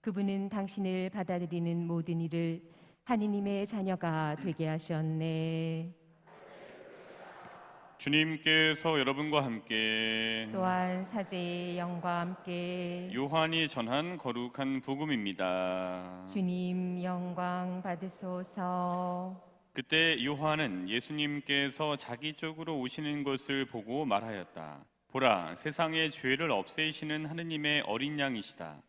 그분은 당신을 받아들이는 모든 일을 하느님의 자녀가 되게 하셨네. 주님께서 여러분과 함께 또한 사제의 영과 함께 요한이 전한 거룩한 복음입니다. 주님 영광 받으소서. 그때 요한은 예수님께서 자기 쪽으로 오시는 것을 보고 말하였다. 보라, 세상의 죄를 없애시는 하느님의 어린 양이시다.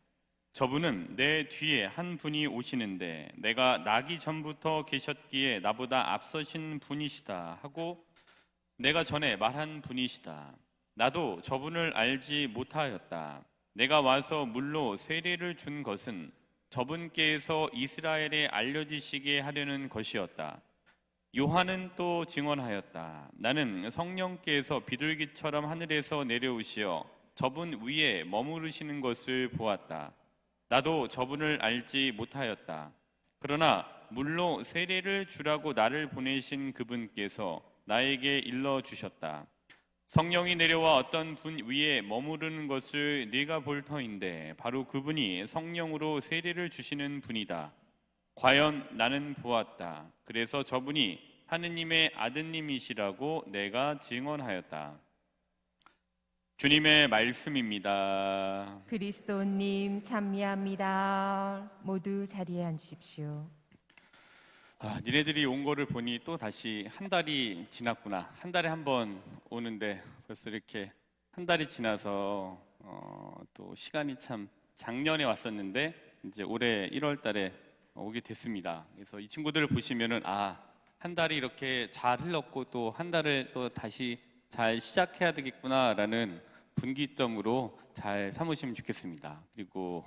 저분은 내 뒤에 한 분이 오시는데 내가 나기 전부터 계셨기에 나보다 앞서신 분이시다 하고 내가 전에 말한 분이시다. 나도 저분을 알지 못하였다. 내가 와서 물로 세례를 준 것은 저분께서 이스라엘에 알려지시게 하려는 것이었다. 요한은 또 증언하였다. 나는 성령께서 비둘기처럼 하늘에서 내려오시어 저분 위에 머무르시는 것을 보았다. 나도 저분을 알지 못하였다. 그러나 물로 세례를 주라고 나를 보내신 그분께서 나에게 일러주셨다. 성령이 내려와 어떤 분 위에 머무르는 것을 네가 볼 터인데 바로 그분이 성령으로 세례를 주시는 분이다. 과연 나는 보았다. 그래서 저분이 하느님의 아드님이시라고 내가 증언하였다. 주님의 말씀입니다. 그리스도님 찬미합니다. 모두 자리에 앉으십시오. 니네들이 온 거를 보니 또 다시 한 달이 지났구나. 한 달에 한 번 오는데 벌써 이렇게 한 달이 지나서 또 시간이 참 작년에 왔었는데 이제 올해 1월 달에 오게 됐습니다. 그래서 이 친구들을 보시면은 한 달이 이렇게 잘 흘렀고 또 한 달을 또 다시 잘 시작해야 되겠구나라는 분기점으로 잘 삼으시면 좋겠습니다. 그리고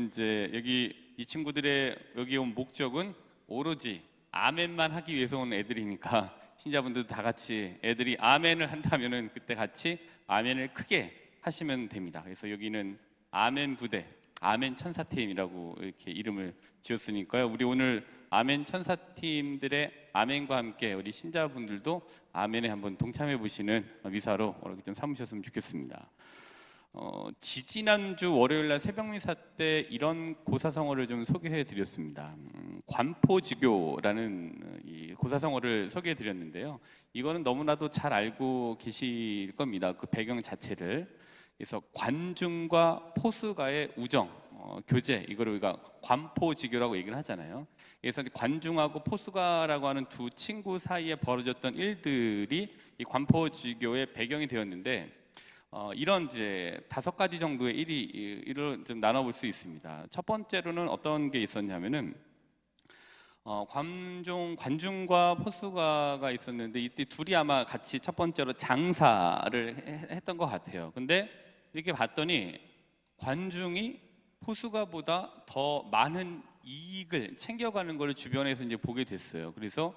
이제 여기 이 친구들의 여기 온 목적은 오로지 아멘만 하기 위해서 온 애들이니까 신자분들도 다 같이 애들이 아멘을 한다면은 그때 같이 아멘을 크게 하시면 됩니다. 그래서 여기는 아멘 부대, 아멘 천사팀이라고 이렇게 이름을 지었으니까요. 우리 오늘 아멘 천사팀들의 아멘과 함께 우리 신자분들도 아멘에 한번 동참해 보시는 미사로 이렇게 좀 삼으셨으면 좋겠습니다. 지지난주 월요일날 새벽미사 때 이런 고사성어를 좀 소개해 드렸습니다. 관포지교라는 이 고사성어를 소개해 드렸는데요. 이거는 너무나도 잘 알고 계실 겁니다. 그 배경 자체를. 그래서 관중과 포수가의 우정, 교제, 이거를 우리가 관포지교라고 얘기를 하잖아요. 그래서 관중하고 포수가라고 하는 두 친구 사이에 벌어졌던 일들이 이 관포지교의 배경이 되었는데, 이런 이제 5가지 정도의 일을 좀 나눠볼 수 있습니다. 첫 번째로는 어떤 게 있었냐면은 관중과 포수가가 있었는데 이때 둘이 아마 같이 첫 번째로 장사를 했던 것 같아요. 근데 이렇게 봤더니 관중이 포수가보다 더 많은 이익을 챙겨가는 걸 주변에서 이제 보게 됐어요. 그래서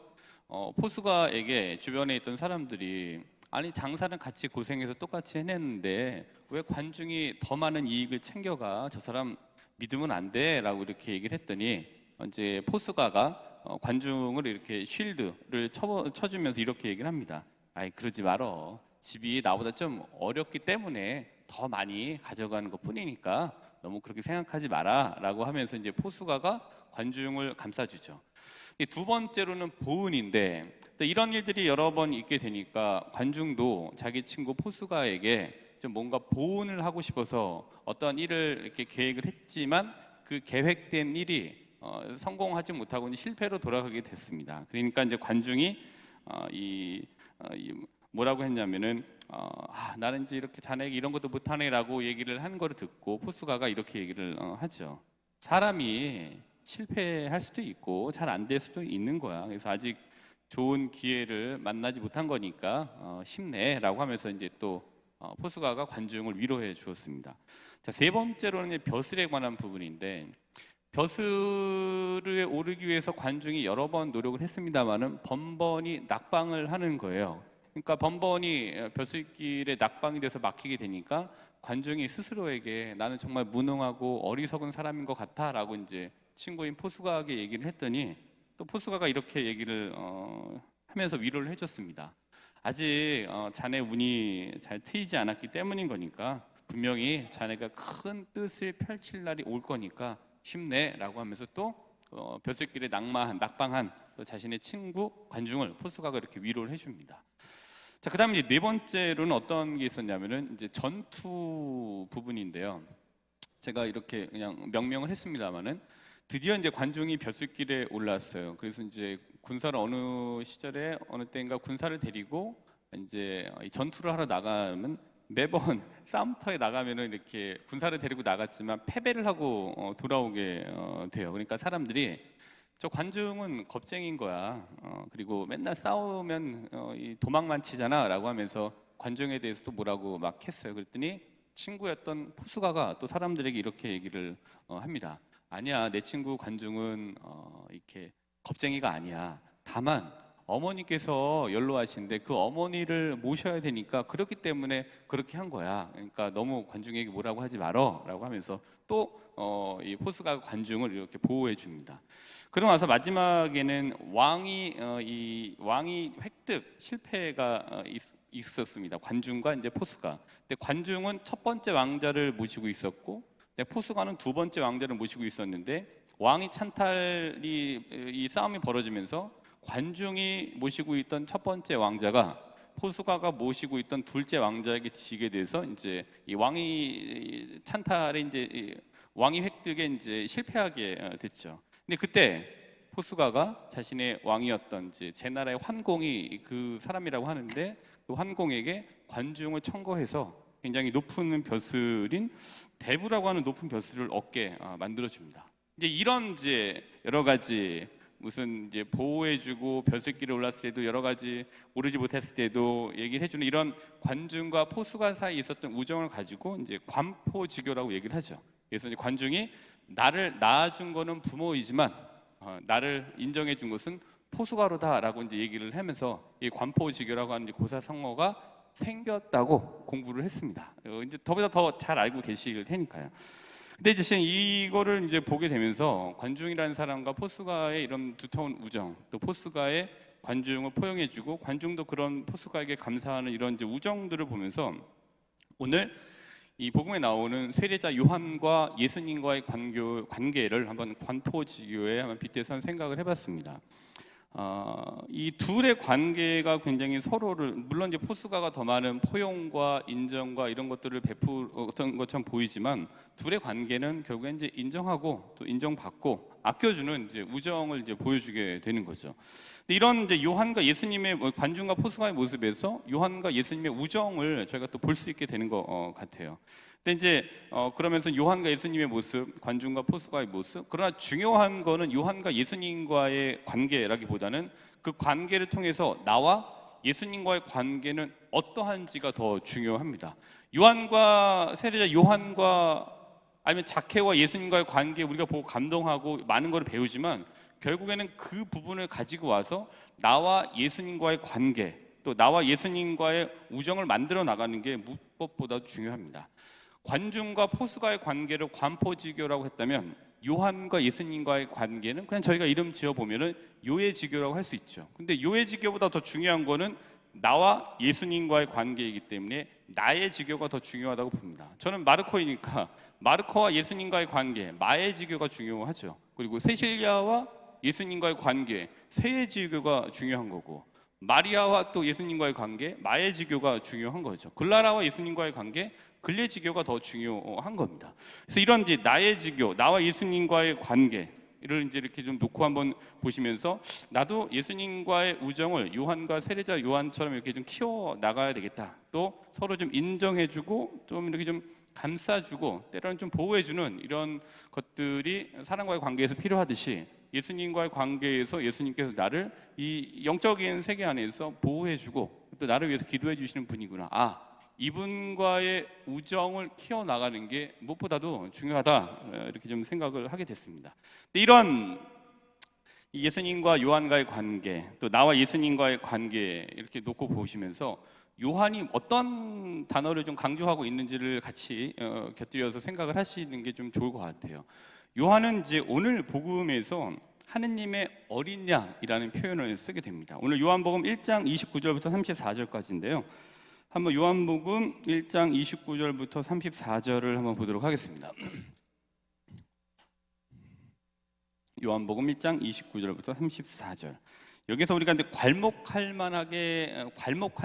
포수가에게 주변에 있던 사람들이 아니 장사는 같이 고생해서 똑같이 해냈는데 왜 관중이 더 많은 이익을 챙겨가? 저 사람 믿으면 안 돼 라고 이렇게 얘기를 했더니 이제 포수가가 관중을 이렇게 쉴드를 쳐주면서 이렇게 얘기를 합니다. 아이 그러지 말어. 집이 나보다 좀 어렵기 때문에 더 많이 가져가는 것 뿐이니까 너무 그렇게 생각하지 마라 라고 하면서 이제 포수가가 관중을 감싸주죠. 두 번째로는 보은인데 이런 일들이 여러 번 있게 되니까 관중도 자기 친구 포수가에게 좀 뭔가 보은을 하고 싶어서 어떤 일을 이렇게 계획을 했지만 그 계획된 일이 성공하지 못하고 실패로 돌아가게 됐습니다. 그러니까 이제 관중이 뭐라고 했냐면은 나는 이제 이렇게 자네에게 이런 것도 못하네라고 얘기를 하는 거를 듣고 포수가가 이렇게 얘기를 하죠. 사람이 실패할 수도 있고 잘 안 될 수도 있는 거야. 그래서 아직 좋은 기회를 만나지 못한 거니까 힘내라고 하면서 이제 또 포수가가 관중을 위로해 주었습니다. 자, 세 번째로는 벼슬에 관한 부분인데 벼슬에 오르기 위해서 관중이 여러 번 노력을 했습니다만은 번번이 낙방을 하는 거예요. 그러니까 번번이 벼슬길에 낙방이 돼서 막히게 되니까 관중이 스스로에게 나는 정말 무능하고 어리석은 사람인 것 같아 라고 이제 친구인 포수가에게 얘기를 했더니 또 포수가가 이렇게 얘기를 하면서 위로를 해줬습니다. 아직 자네 운이 잘 트이지 않았기 때문인 거니까 분명히 자네가 큰 뜻을 펼칠 날이 올 거니까 힘내라고 하면서 또 벼슬길에 낙방한 또 자신의 친구 관중을 포스가가 이렇게 위로를 해줍니다. 자, 그다음에 이제 네 번째로는 어떤 게 있었냐면은 이제 전투 부분인데요. 제가 이렇게 그냥 명명을 했습니다만은 드디어 이제 관중이 벼슬길에 올랐어요. 그래서 이제 군사를 어느 시절에 어느 때인가 군사를 데리고 이제 전투를 하러 나가면 매번 싸움터에 나가면은 이렇게 군사를 데리고 나갔지만 패배를 하고 돌아오게 돼요. 그러니까 사람들이 저 관중은 겁쟁인 거야. 그리고 맨날 싸우면 이 도망만 치잖아라고 하면서 관중에 대해서도 뭐라고 막 했어요. 그랬더니 친구였던 포스가가 또 사람들에게 이렇게 얘기를 합니다. 아니야, 내 친구 관중은 이렇게 겁쟁이가 아니야. 다만 어머니께서 연로하신데 그 어머니를 모셔야 되니까 그렇기 때문에 그렇게 한 거야. 그러니까 너무 관중에게 뭐라고 하지 말어라고 하면서 또 이 포스가 관중을 이렇게 보호해 줍니다. 그러고 나서 마지막에는 왕이 획득 실패가 있었습니다. 관중과 이제 포스가. 근데 관중은 첫 번째 왕자를 모시고 있었고, 포스가는 두 번째 왕자를 모시고 있었는데 왕이 이 싸움이 벌어지면서 관중이 모시고 있던 첫 번째 왕자가 포스가가 모시고 있던 둘째 왕자에게 지게 돼서 이제 이 왕이 찬탈에 이제 왕위 획득에 이제 실패하게 됐죠. 근데 그때 포스가가 자신의 왕이었던 이제 제 나라의 환공이 그 사람이라고 하는데 그 환공에게 관중을 청거해서 굉장히 높은 벼슬인 대부라고 하는 높은 벼슬을 얻게 만들어줍니다. 이제 이런 이제 여러 가지 무슨 이제 보호해주고 벼슬길에 올랐을 때도 여러 가지 오르지 못했을 때도 얘기를 해주는 이런 관중과 포스가 사이에 있었던 우정을 가지고 이제 관포지교라고 얘기를 하죠. 그래서 이제 관중이 나를 낳아준 거는 부모이지만 나를 인정해준 것은 포스가로다라고 이제 얘기를 하면서 이 관포지교라고 하는 고사성어가 생겼다고 공부를 했습니다. 이제 저보다 더 잘 알고 계실 테니까요. 근데 이제 이거를 이제 보게 되면서 관중이라는 사람과 포스가의 이런 두터운 우정, 또 포스가의 관중을 포용해주고 관중도 그런 포스가에게 감사하는 이런 이제 우정들을 보면서 오늘 이 복음에 나오는 세례자 요한과 예수님과의 관계를 한번 관포지교에 한번 빗대서 생각을 해봤습니다. 이 둘의 관계가 굉장히 서로를 물론 이제 포스가가 더 많은 포용과 인정과 이런 것들을 베풀었던 것처럼 보이지만 둘의 관계는 결국엔 이제 인정하고 또 인정받고 아껴주는 이제 우정을 이제 보여주게 되는 거죠. 이런 이제 요한과 예수님의 관중과 포스가의 모습에서 요한과 예수님의 우정을 저희가 또 볼 수 있게 되는 것 같아요. 근데 이제 그러면서 요한과 예수님의 모습, 관중과 포스가의 모습, 그러나 중요한 거는 요한과 예수님과의 관계라기보다는 그 관계를 통해서 나와 예수님과의 관계는 어떠한지가 더 중요합니다. 세례자 요한과 아니면 zakhe와 예수님과의 관계 우리가 보고 감동하고 많은 걸 배우지만 결국에는 그 부분을 가지고 와서 나와 예수님과의 관계, 또 나와 예수님과의 우정을 만들어 나가는 게 무엇보다 중요합니다. 관중과 포스가의 관계를 관포지교라고 했다면 요한과 예수님과의 관계는 그냥 저희가 이름 지어보면은 요해지교라고 할 수 있죠. 근데 요해지교보다 더 중요한 거는 나와 예수님과의 관계이기 때문에 나의 지교가 더 중요하다고 봅니다. 저는 마르코이니까 마르코와 예수님과의 관계, 마의 지교가 중요하죠. 그리고 세실리아와 예수님과의 관계, 세의 지교가 중요한 거고, 마리아와 또 예수님과의 관계, 마의 지교가 중요한 거죠. 글라라와 예수님과의 관계, 근례 지교가 더 중요한 겁니다. 그래서 이런 이제 나의 지교, 나와 예수님과의 관계를 이제 이렇게 좀 놓고 한번 보시면서 나도 예수님과의 우정을 요한과 세례자 요한처럼 이렇게 좀 키워 나가야 되겠다. 또 서로 좀 인정해주고 좀 이렇게 좀 감싸주고 때로는 좀 보호해주는 이런 것들이 사람과의 관계에서 필요하듯이 예수님과의 관계에서 예수님께서 나를 이 영적인 세계 안에서 보호해주고 또 나를 위해서 기도해 주시는 분이구나. 이분과의 우정을 키워나가는 게 무엇보다도 중요하다, 이렇게 좀 생각을 하게 됐습니다. 이런 예수님과 요한과의 관계, 또 나와 예수님과의 관계 이렇게 놓고 보시면서 요한이 어떤 단어를 좀 강조하고 있는지를 같이 곁들여서 생각을 하시는 게 좀 좋을 것 같아요. 요한은 이제 오늘 복음에서 하느님의 어린 양이라는 표현을 쓰게 됩니다. 오늘 요한복음 1장 29절부터 34절까지인데요. 한번 요한복음 1장 29절부터 34절을 한번 보도록 하겠습니다. 요한복음 1장 29절부터 34절. 여기서 우리가 이제 괄목할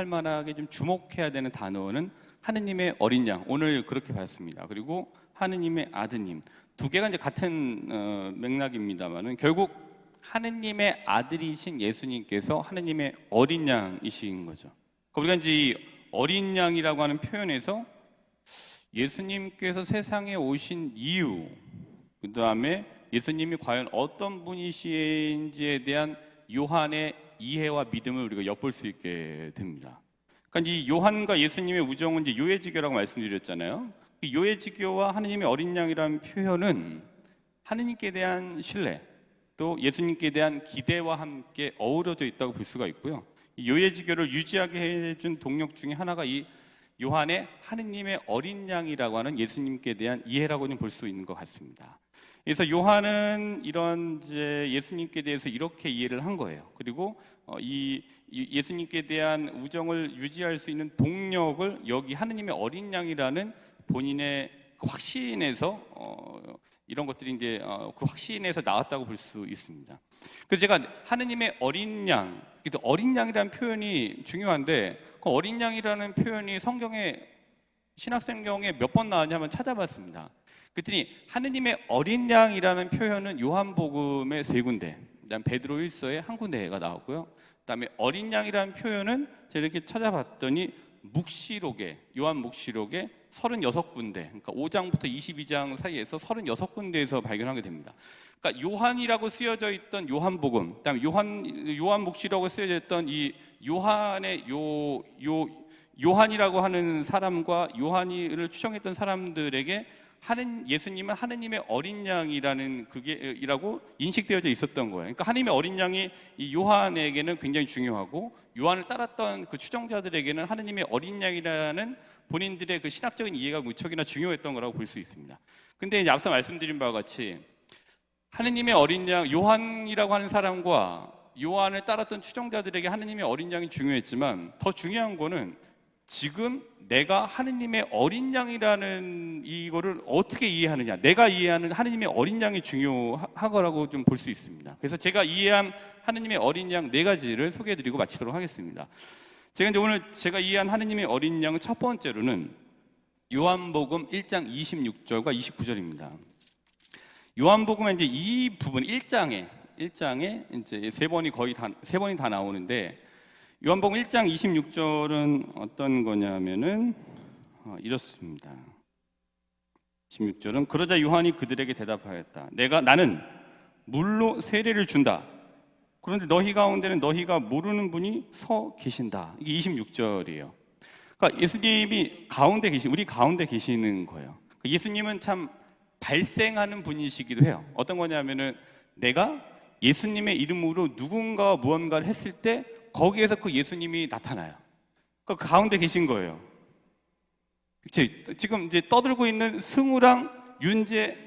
만하게 좀 주목해야 되는 단어는 하느님의 어린 양, 오늘 그렇게 봤습니다. 그리고 하느님의 아드님, 두 개가 이제 같은 맥락입니다만은 결국 하느님의 아들이신 예수님께서 하느님의 어린 양이신 거죠. 우리가 이제 이 어린 양이라고 하는 표현에서 예수님께서 세상에 오신 이유, 그 다음에 예수님이 과연 어떤 분이신지에 대한 요한의 이해와 믿음을 우리가 엿볼 수 있게 됩니다. 그러니까 이 요한과 예수님의 우정은 이제 요해지교라고 말씀드렸잖아요. 이 요해지교와 하느님의 어린 양이라는 표현은 하느님께 대한 신뢰, 또 예수님께 대한 기대와 함께 어우러져 있다고 볼 수가 있고요. 이 요해지교를 유지하게 해준 동력 중에 하나가 이 요한의 하느님의 어린 양이라고 하는 예수님께 대한 이해라고는 볼 수 있는 것 같습니다. 그래서 요한은 이런 이제 예수님께 대해서 이렇게 이해를 한 거예요. 그리고 이 예수님께 대한 우정을 유지할 수 있는 동력을 여기 하느님의 어린 양이라는 본인의 그 확신에서 이런 것들이 이제 그 확신에서 나왔다고 볼 수 있습니다. 그래서 제가 하느님의 어린 양, 그래서 어린 양이라는 표현이 중요한데 그 어린 양이라는 표현이 성경에 신약성경에 몇 번 나왔냐 한번 찾아봤습니다. 그랬더니 하느님의 어린 양이라는 표현은 요한복음의 3군데, 그다음 베드로 1서에 1군데가 나오고요. 그다음에 어린 양이라는 표현은 제가 이렇게 찾아봤더니 묵시록에, 요한 묵시록에 36군데, 그러니까 5장부터 22장 사이에서 36군데에서 발견하게 됩니다. 그러니까 요한이라고 쓰여져 있던 요한복음, 그다음에 요한 묵시록에 쓰여져 있던 이 요한의 요한이라고 하는 사람과 요한이를 추정했던 사람들에게 예수님은 하느님의 어린 양이라는 그게라고 인식되어져 있었던 거예요. 그러니까 하느님의 어린 양이 이 요한에게는 굉장히 중요하고 요한을 따랐던 그 추정자들에게는 하느님의 어린 양이라는 본인들의 그 신학적인 이해가 무척이나 중요했던 거라고 볼 수 있습니다. 근데 이제 앞서 말씀드린 바와 같이 하느님의 어린 양 요한이라고 하는 사람과 요한을 따랐던 추정자들에게 하느님의 어린 양이 중요했지만 더 중요한 거는 지금 내가 하느님의 어린 양이라는 이거를 어떻게 이해하느냐, 내가 이해하는 하느님의 어린 양이 중요하거라고 좀 볼 수 있습니다. 그래서 제가 이해한 하느님의 어린 양 4가지를 소개해드리고 마치도록 하겠습니다. 제가 이제 오늘 제가 이해한 하느님의 어린 양은 첫 번째로는 요한복음 1장 26절과 29절입니다. 요한복음에 이제 이 부분 1장에 이제 3번이 다 나오는데 요한복음 1장 26절은 어떤 거냐면은 이렇습니다. 16절은 그러자 요한이 그들에게 대답하였다. 나는 물로 세례를 준다. 그런데 너희 가운데는 너희가 모르는 분이 서 계신다. 이게 26절이에요. 그러니까 예수님이 우리 가운데 계시는 거예요. 예수님은 참 발생하는 분이시기도 해요. 어떤 거냐면은 내가 예수님의 이름으로 누군가와 무언가를 했을 때 거기에서 그 예수님이 나타나요. 그러니까 그 가운데 계신 거예요. 지금 이제 떠들고 있는 승우랑 윤재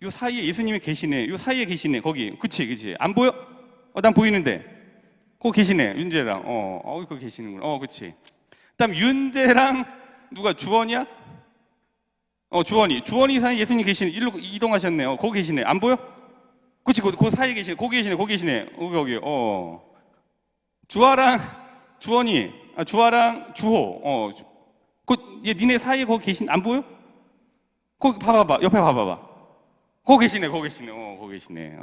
요 사이에 예수님이 계시네. 요 사이에 계시네. 거기. 그치. 안 보여? 난 보이는데. 거기 계시네. 윤재랑. 거기 계시는구나. 그치. 그다음 윤재랑 누가 주원이야? 주원이 사이에 예수님 계시네. 일로 이동하셨네. 거기 계시네. 안 보여? 그치. 그 사이에 계시네. 거기 계시네. 거기. 주아랑 주원이, 주아랑 주호, 니네 사이에 거기 안 보여? 거기 봐봐봐, 옆에 봐봐봐. 거기 계시네. 거기 계시네.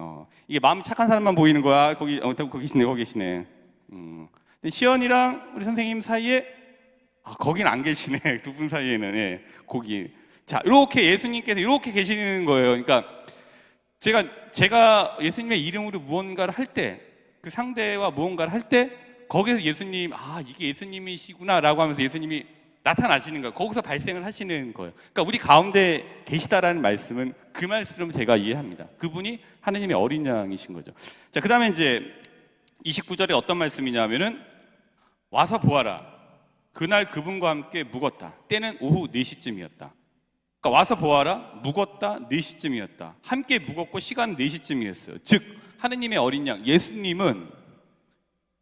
이게 마음 착한 사람만 보이는 거야. 거기 계시네. 근데 시연이랑 우리 선생님 사이에, 거긴 안 계시네. 두 분 사이에는, 예, 거기. 자, 이렇게 예수님께서 이렇게 계시는 거예요. 그러니까 제가 예수님의 이름으로 무언가를 할 때, 그 상대와 무언가를 할 때 거기서 예수님, 이게 예수님이시구나라고 하면서 예수님이 나타나시는 거예요. 거기서 발생을 하시는 거예요. 그러니까 우리 가운데 계시다라는 말씀은 그 말씀으로 제가 이해합니다. 그분이 하느님의 어린 양이신 거죠. 자, 그 다음에 이제 29절에 어떤 말씀이냐면은 와서 보아라. 그날 그분과 함께 묵었다. 때는 오후 4시쯤이었다. 그러니까 와서 보아라. 묵었다. 4시쯤이었다. 함께 묵었고 시간 4시쯤이었어요. 즉 하느님의 어린 양 예수님은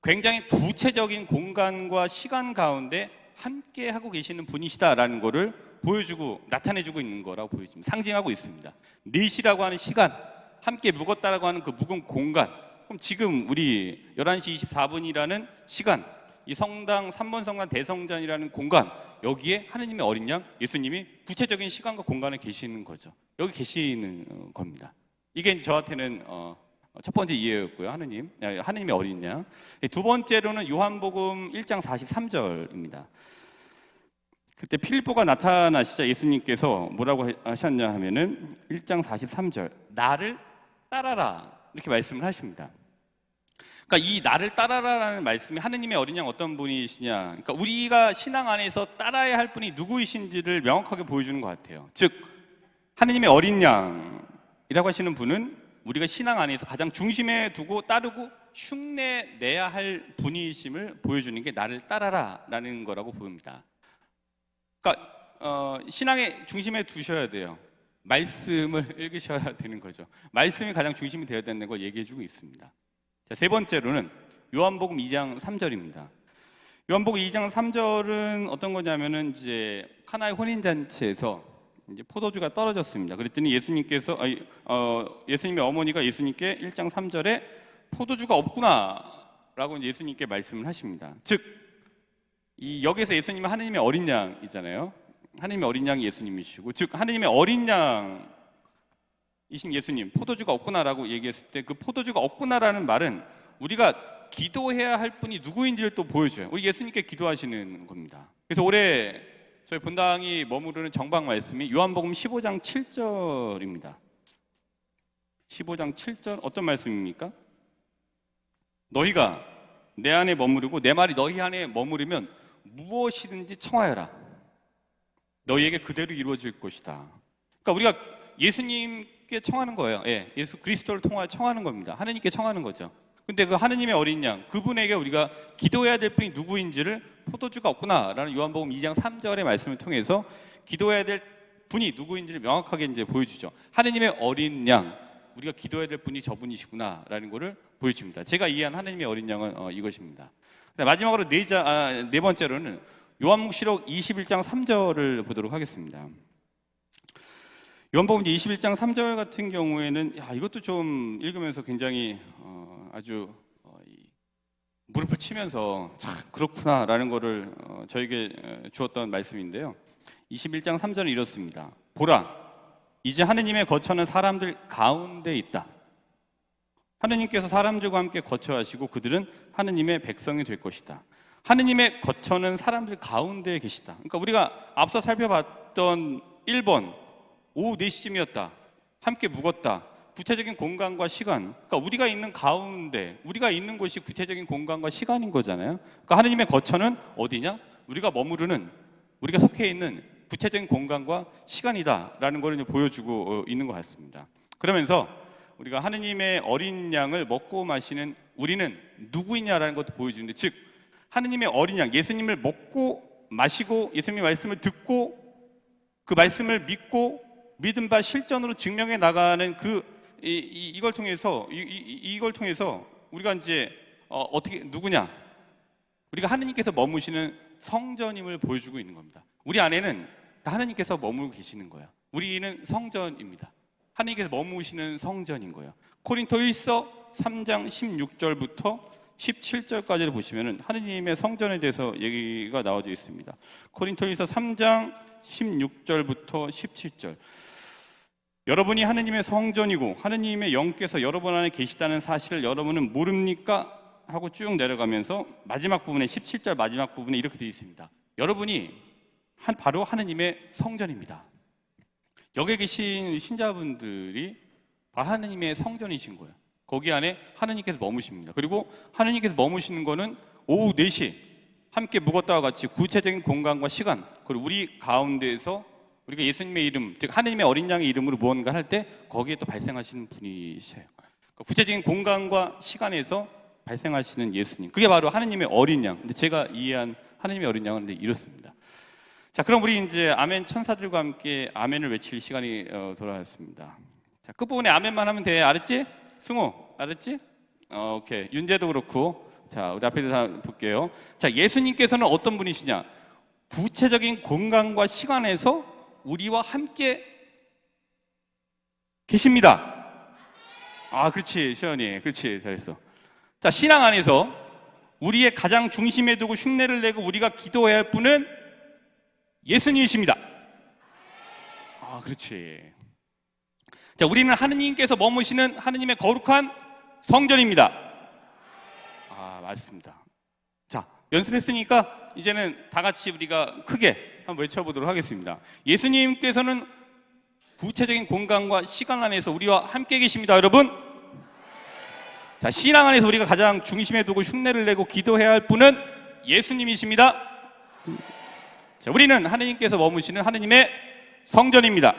굉장히 구체적인 공간과 시간 가운데 함께 하고 계시는 분이시다라는 거를 보여주고 나타내주고 있는 거라고 보여집니다. 상징하고 있습니다. 넷이라고 하는 시간, 함께 묵었다라고 하는 그 묵은 공간. 그럼 지금 우리 11시 24분이라는 시간, 이 성당 3번 성당 대성전이라는 공간, 여기에 하느님의 어린 양 예수님이 구체적인 시간과 공간에 계시는 거죠. 여기 계시는 겁니다. 이게 저한테는 첫 번째 이해였고요. 하느님의 어린 양. 두 번째로는 요한복음 1장 43절입니다. 그때 필립보가 나타나시자 예수님께서 뭐라고 하셨냐 하면은 1장 43절, 나를 따라라, 이렇게 말씀을 하십니다. 그러니까 이 나를 따라라라는 말씀이 하느님의 어린 양 어떤 분이시냐, 그러니까 우리가 신앙 안에서 따라야 할 분이 누구이신지를 명확하게 보여주는 것 같아요. 즉 하느님의 어린 양이라고 하시는 분은 우리가 신앙 안에서 가장 중심에 두고 따르고 흉내 내야 할 분이심을 보여주는 게 나를 따라라라는 거라고 보입니다. 그러니까 신앙의 중심에 두셔야 돼요. 말씀을 읽으셔야 되는 거죠. 말씀이 가장 중심이 되어야 되는 걸 얘기해주고 있습니다. 자, 세 번째로는 요한복음 2장 3절입니다. 요한복음 2장 3절은 어떤 거냐면은 이제 카나의 혼인잔치에서 이제 포도주가 떨어졌습니다. 그랬더니 예수님의 어머니가 예수님께 1장 3절에 포도주가 없구나라고 예수님께 말씀을 하십니다. 즉, 여기서 예수님은 하느님의 어린 양이잖아요. 하느님의 어린 양이 예수님이시고, 즉 하느님의 어린 양이신 예수님, 포도주가 없구나라고 얘기했을 때 그 포도주가 없구나라는 말은 우리가 기도해야 할 분이 누구인지를 또 보여줘요. 우리 예수님께 기도하시는 겁니다. 그래서 올해 저희 본당이 머무르는 정방 말씀이 요한복음 15장 7절입니다. 15장 7절 어떤 말씀입니까? 너희가 내 안에 머무르고 내 말이 너희 안에 머무르면 무엇이든지 청하여라. 너희에게 그대로 이루어질 것이다. 그러니까 우리가 예수님께 청하는 거예요. 예, 예수 그리스도를 통하여 청하는 겁니다. 하느님께 청하는 거죠. 근데 그 하느님의 어린 양, 그분에게 우리가 기도해야 될 분이 누구인지를 포도주가 없구나라는 요한복음 2장 3절의 말씀을 통해서 기도해야 될 분이 누구인지를 명확하게 이제 보여주죠. 하느님의 어린 양, 우리가 기도해야 될 분이 저분이시구나라는 것을 보여줍니다. 제가 이해한 하느님의 어린 양은 이것입니다. 마지막으로 네 번째로는 요한복음시록 21장 3절을 보도록 하겠습니다. 요한복음 21장 3절 같은 경우에는 이것도 좀 읽으면서 굉장히 아주 무릎을 치면서 참 그렇구나라는 것을 저에게 주었던 말씀인데요. 21장 3절은 이렇습니다. 보라, 이제 하느님의 거처는 사람들 가운데 있다. 하느님께서 사람들과 함께 거처하시고 그들은 하느님의 백성이 될 것이다. 하느님의 거처는 사람들 가운데에 계시다. 그러니까 우리가 앞서 살펴봤던 1번 오후 4시쯤이었다. 함께 묵었다. 구체적인 공간과 시간. 그러니까 우리가 있는 가운데, 우리가 있는 곳이 구체적인 공간과 시간인 거잖아요. 그러니까 하느님의 거처는 어디냐? 우리가 머무르는, 우리가 속해 있는 구체적인 공간과 시간이다라는 걸 보여주고 있는 것 같습니다. 그러면서 우리가 하느님의 어린 양을 먹고 마시는 우리는 누구이냐라는 것도 보여주는데, 즉 하느님의 어린 양, 예수님을 먹고 마시고 예수님의 말씀을 듣고 그 말씀을 믿고 믿은 바 실전으로 증명해 나가는 이걸 통해서 우리가 이제 어떻게 누구냐? 우리가 하느님께서 머무시는 성전임을 보여주고 있는 겁니다. 우리 안에는 다 하느님께서 머무르고 계시는 거야. 우리는 성전입니다. 하느님께서 머무시는 성전인 거예요. 고린토일서 3장 16절부터 17절까지를 보시면은 하느님의 성전에 대해서 얘기가 나와져 있습니다. 고린토일서 3장 16절부터 17절. 여러분이 하느님의 성전이고 하느님의 영께서 여러분 안에 계시다는 사실을 여러분은 모릅니까? 하고 쭉 내려가면서 마지막 부분에 17절 마지막 부분에 이렇게 되어 있습니다. 여러분이 바로 하느님의 성전입니다. 여기 계신 신자분들이 바로 하느님의 성전이신 거예요. 거기 안에 하느님께서 머무십니다. 그리고 하느님께서 머무시는 거는 오후 4시 함께 묵었다와 같이 구체적인 공간과 시간, 그리고 우리 가운데에서 우리가 예수님의 이름, 즉 하느님의 어린 양의 이름으로 무언가 할 때 거기에 또 발생하시는 분이세요. 그러니까 구체적인 공간과 시간에서 발생하시는 예수님, 그게 바로 하느님의 어린 양. 근데 제가 이해한 하느님의 어린 양은 이렇습니다. 자, 그럼 우리 이제 아멘 천사들과 함께 아멘을 외칠 시간이 돌아왔습니다. 자, 끝부분에 아멘만 하면 돼. 알았지? 승우, 알았지? 오케이. 윤재도 그렇고. 자, 우리 앞에 다 볼게요. 자, 예수님께서는 어떤 분이시냐? 구체적인 공간과 시간에서 우리와 함께 계십니다. 아, 그렇지, 시연이. 그렇지, 잘했어. 자, 신앙 안에서 우리의 가장 중심에 두고 흉내를 내고 우리가 기도해야 할 분은 예수님이십니다. 아, 그렇지. 자, 우리는 하느님께서 머무시는 하느님의 거룩한 성전입니다. 아, 맞습니다. 자, 연습했으니까 이제는 다 같이 우리가 크게 한번 외쳐보도록 하겠습니다. 예수님께서는 구체적인 공간과 시간 안에서 우리와 함께 계십니다, 여러분. 자, 신앙 안에서 우리가 가장 중심에 두고 흉내를 내고 기도해야 할 분은 예수님이십니다. 자, 우리는 하느님께서 머무시는 하느님의 성전입니다.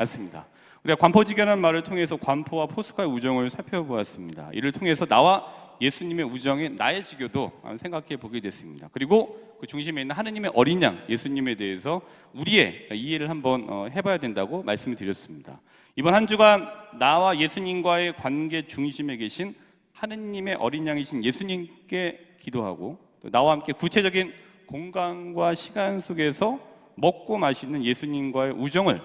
맞습니다. 우리가 관포지교라는 말을 통해서 관포와 포스카의 우정을 살펴보았습니다. 이를 통해서 나와 예수님의 우정의 나의 지교도 생각해 보게 됐습니다. 그리고 그 중심에 있는 하느님의 어린 양 예수님에 대해서 우리의 이해를 한번 해봐야 된다고 말씀을 드렸습니다. 이번 한 주간 나와 예수님과의 관계 중심에 계신 하느님의 어린 양이신 예수님께 기도하고 또 나와 함께 구체적인 공간과 시간 속에서 먹고 마시는 예수님과의 우정을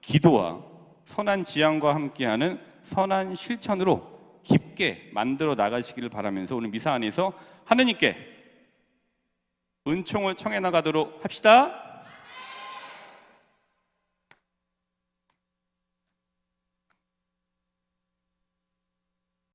기도와 선한 지향과 함께하는 선한 실천으로 깊게 만들어 나가시기를 바라면서 오늘 미사 안에서 하느님께 은총을 청해 나가도록 합시다.